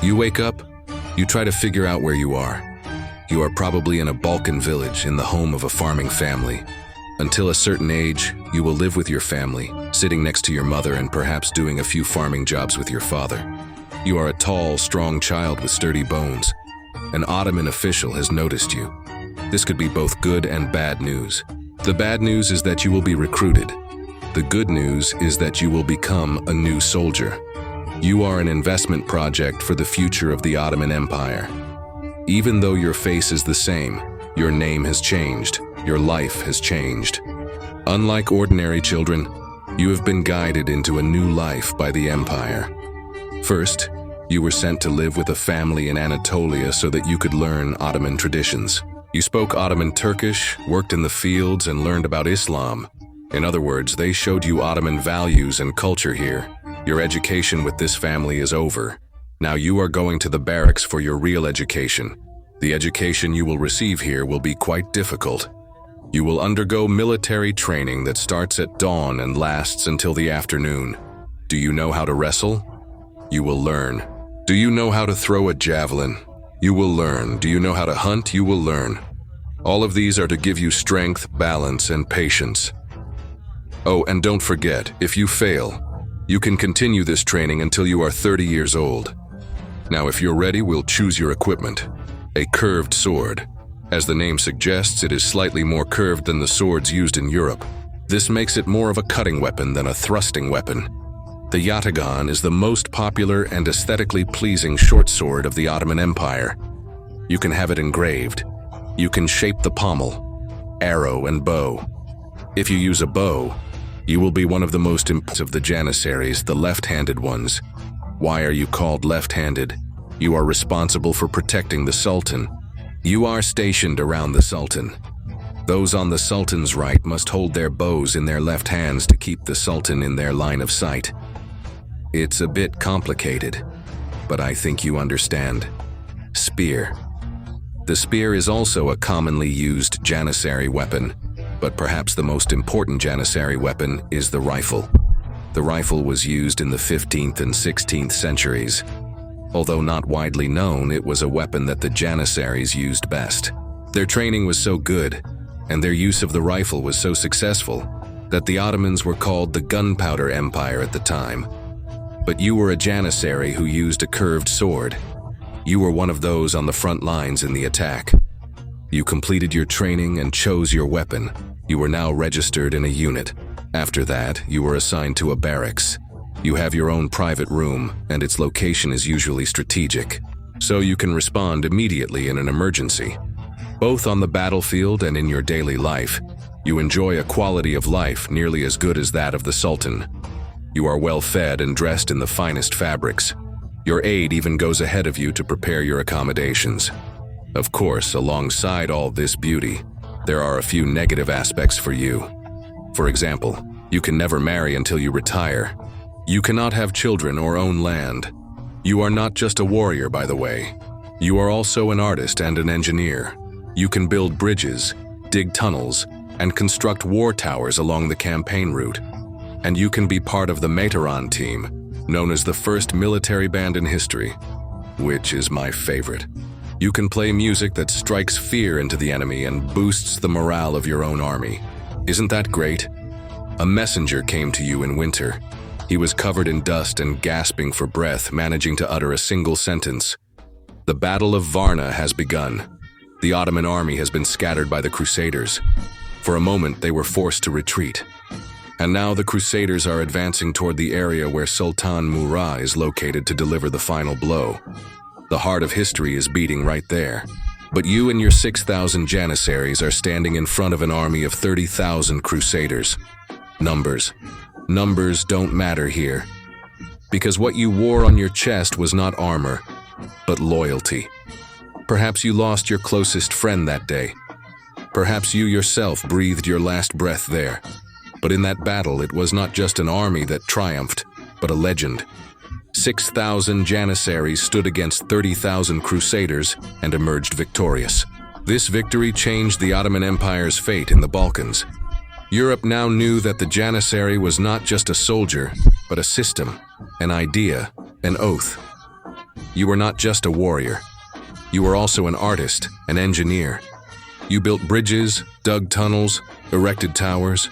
You wake up, you try to figure out where you are. You are probably in a Balkan village in the home of a farming family. Until a certain age, you will live with your family, sitting next to your mother and perhaps doing a few farming jobs with your father. You are a tall, strong child with sturdy bones. An Ottoman official has noticed you. This could be both good and bad news. The bad news is that you will be recruited. The good news is that you will become a new soldier. You are an investment project for the future of the Ottoman Empire. Even though your face is the same, your name has changed, your life has changed. Unlike ordinary children, you have been guided into a new life by the empire. First, you were sent to live with a family in Anatolia so that you could learn Ottoman traditions. You spoke Ottoman Turkish, worked in the fields, and learned about Islam. In other words, they showed you Ottoman values and culture here. Your education with this family is over. Now you are going to the barracks for your real education. The education you will receive here will be quite difficult. You will undergo military training that starts at dawn and lasts until the afternoon. Do you know how to wrestle? You will learn. Do you know how to throw a javelin? You will learn. Do you know how to hunt? You will learn. All of these are to give you strength, balance, and patience. Oh, and don't forget, if you fail, you can continue this training until you are 30 years old. Now, if you're ready, we'll choose your equipment. A curved sword. As the name suggests, it is slightly more curved than the swords used in Europe. This makes it more of a cutting weapon than a thrusting weapon. The yataghan is the most popular and aesthetically pleasing short sword of the Ottoman Empire. You can have it engraved. You can shape the pommel, arrow, and bow. If you use a bow, you will be one of the most important of the Janissaries, the left-handed ones. Why are you called left-handed? You are responsible for protecting the Sultan. You are stationed around the Sultan. Those on the Sultan's right must hold their bows in their left hands to keep the Sultan in their line of sight. It's a bit complicated, but I think you understand. Spear. The spear is also a commonly used Janissary weapon, but perhaps the most important Janissary weapon is the rifle. The rifle was used in the 15th and 16th centuries. Although not widely known, it was a weapon that the Janissaries used best. Their training was so good, and their use of the rifle was so successful, that the Ottomans were called the Gunpowder Empire at the time. But you were a Janissary who used a curved sword. You were one of those on the front lines in the attack. You completed your training and chose your weapon. You were now registered in a unit. After that, you were assigned to a barracks. You have your own private room, and its location is usually strategic, so you can respond immediately in an emergency. Both on the battlefield and in your daily life, you enjoy a quality of life nearly as good as that of the Sultan. You are well fed and dressed in the finest fabrics. Your aide even goes ahead of you to prepare your accommodations. Of course, alongside all this beauty, there are a few negative aspects for you. For example, you can never marry until you retire. You cannot have children or own land. You are not just a warrior, by the way. You are also an artist and an engineer. You can build bridges, dig tunnels, and construct war towers along the campaign route. And you can be part of the mehter team, known as the first military band in history, which is my favorite. You can play music that strikes fear into the enemy and boosts the morale of your own army. Isn't that great? A messenger came to you in winter. He was covered in dust and gasping for breath, managing to utter a single sentence. The Battle of Varna has begun. The Ottoman army has been scattered by the Crusaders. For a moment, they were forced to retreat. And now the Crusaders are advancing toward the area where Sultan Murad is located to deliver the final blow. The heart of history is beating right there. But you and your 6,000 Janissaries are standing in front of an army of 30,000 Crusaders. Numbers. Numbers don't matter here. Because what you wore on your chest was not armor, but loyalty. Perhaps you lost your closest friend that day. Perhaps you yourself breathed your last breath there. But in that battle, it was not just an army that triumphed, but a legend. 6,000 Janissaries stood against 30,000 Crusaders and emerged victorious. This victory changed the Ottoman Empire's fate in the Balkans. Europe now knew that the Janissary was not just a soldier, but a system, an idea, an oath. You were not just a warrior. You were also an artist, an engineer. You built bridges, dug tunnels, erected towers.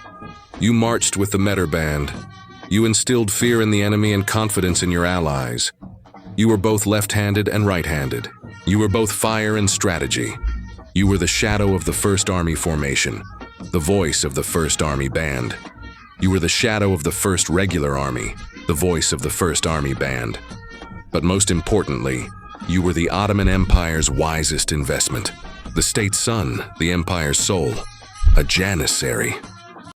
You marched with the mehter band. You instilled fear in the enemy and confidence in your allies. You were both left-handed and right-handed. You were both fire and strategy. You were the shadow of the First Army formation, the voice of the First Army band. You were the shadow of the First Regular Army, the voice of the First Army band. But most importantly, you were the Ottoman Empire's wisest investment, the state's son, the empire's soul, a Janissary.